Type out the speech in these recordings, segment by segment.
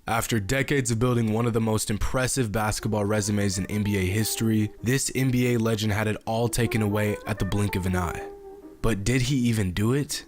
After decades of building one of the most impressive basketball resumes in NBA history, this NBA legend had it all taken away at the blink of an eye. But did he even do it?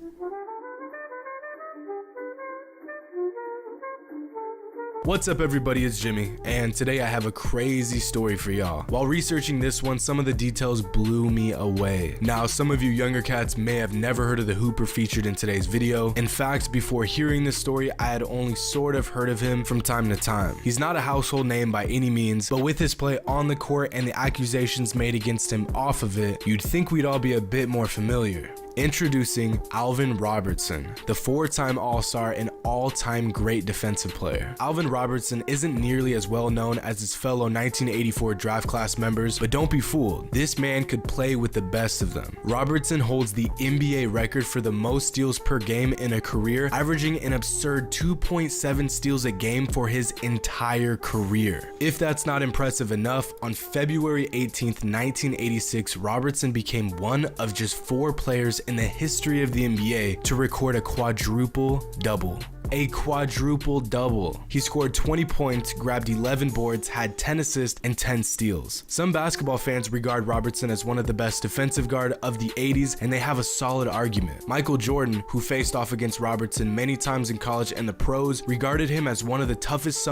What's up everybody, it's Jimmy, and today I have a crazy story for y'all. While researching this one, some of the details blew me away. Now, some of you younger cats may have never heard of the Hooper featured in today's video. In fact, before hearing this story, I had only sort of heard of him from time to time. He's not a household name by any means, but with his play on the court and the accusations made against him off of it, you'd think we'd all be a bit more familiar. Introducing Alvin Robertson, the four-time All-Star and all-time great defensive player. Alvin Robertson isn't nearly as well known as his fellow 1984 draft class members, but don't be fooled. This man could play with the best of them. Robertson holds the NBA record for the most steals per game in a career, averaging an absurd 2.7 steals a game for his entire career. If that's not impressive enough, on February 18th, 1986, Robertson became one of just 4 players in the history of the NBA to record a quadruple double. A quadruple double. He scored 20 points, grabbed 11 boards, had 10 assists, and 10 steals. Some basketball fans regard Robertson as one of the best defensive guard of the 80s, and they have a solid argument. Michael Jordan, who faced off against Robertson many times in college and the pros, regarded him as one of the toughest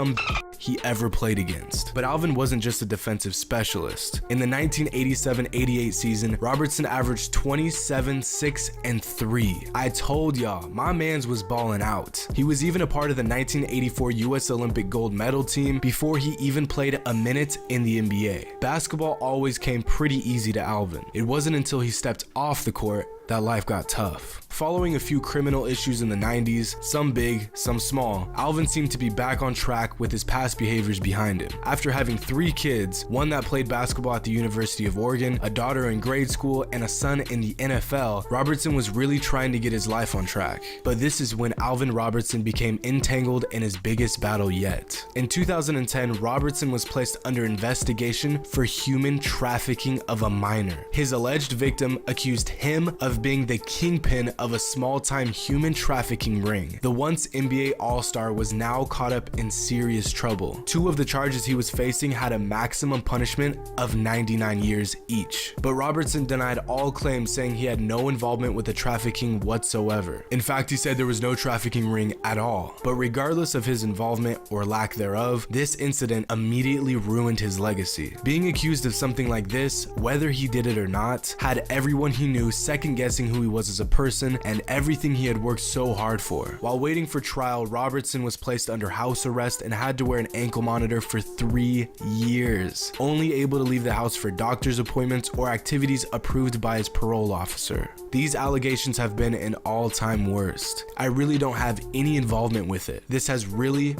he ever played against. But Alvin wasn't just a defensive specialist. In the 1987-88 season, Robertson averaged 27, 6, and 3. I told y'all, my mans was balling out. He was even a part of the 1984 US Olympic gold medal team before he even played a minute in the NBA. Basketball always came pretty easy to Alvin. It wasn't until he stepped off the court that life got tough. Following a few criminal issues in the 90s, some big, some small, Alvin seemed to be back on track with his past behaviors behind him. After having 3 kids, one that played basketball at the University of Oregon, a daughter in grade school, and a son in the NFL, Robertson was really trying to get his life on track. But this is when Alvin Robertson became entangled in his biggest battle yet. In 2010, Robertson was placed under investigation for human trafficking of a minor. His alleged victim accused him of being the kingpin of a small-time human trafficking ring. The once NBA All-Star was now caught up in serious trouble. 2 of the charges he was facing had a maximum punishment of 99 years each. But Robertson denied all claims, saying he had no involvement with the trafficking whatsoever. In fact, he said there was no trafficking ring at all. But regardless of his involvement or lack thereof, this incident immediately ruined his legacy. Being accused of something like this, whether he did it or not, had everyone he knew second-guessing who he was as a person and everything he had worked so hard for. While waiting for trial, Robertson was placed under house arrest and had to wear an ankle monitor for 3 years, only able to leave the house for doctor's appointments or activities approved by his parole officer. These allegations have been an all-time worst. I really don't have any involvement with it. This has really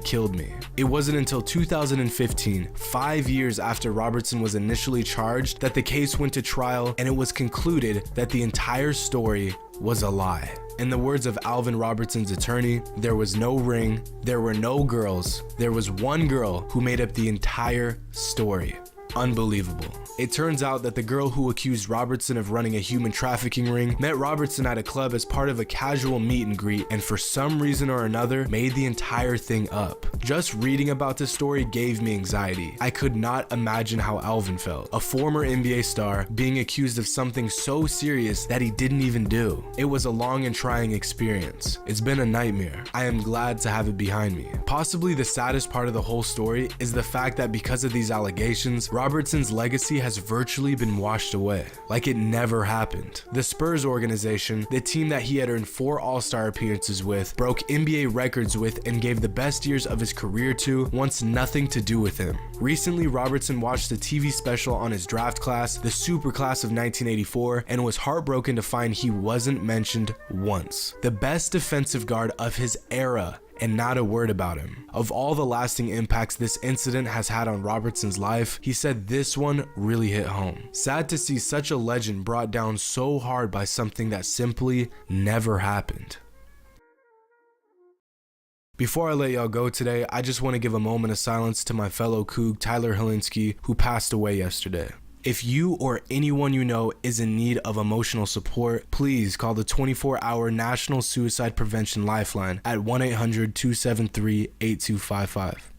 killed me. It wasn't until 2015, 5 years after Robertson was initially charged, that the case went to trial and it was concluded that the entire story was a lie. In the words of Alvin Robertson's attorney, there was no ring, there were no girls, there was one girl who made up the entire story. Unbelievable. It turns out that the girl who accused Robertson of running a human trafficking ring met Robertson at a club as part of a casual meet and greet, and for some reason or another made the entire thing up. Just reading about this story gave me anxiety. I could not imagine how Alvin felt, a former NBA star being accused of something so serious that he didn't even do. It was a long and trying experience. It's been a nightmare. I am glad to have it behind me. Possibly the saddest part of the whole story is the fact that because of these allegations, Robertson's legacy has virtually been washed away, like it never happened. The Spurs organization, the team that he had earned 4 All-Star appearances with, broke NBA records with, and gave the best years of his career to, wants nothing to do with him. Recently, Robertson watched a TV special on his draft class, the super class of 1984, and was heartbroken to find he wasn't mentioned once. The best defensive guard of his era, and not a word about him. Of all the lasting impacts this incident has had on Robertson's life, he said this one really hit home. Sad to see such a legend brought down so hard by something that simply never happened. Before I let y'all go today, I just want to give a moment of silence to my fellow Coug, Tyler Helinski, who passed away yesterday. If you or anyone you know is in need of emotional support, please call the 24-hour National Suicide Prevention Lifeline at 1-800-273-8255.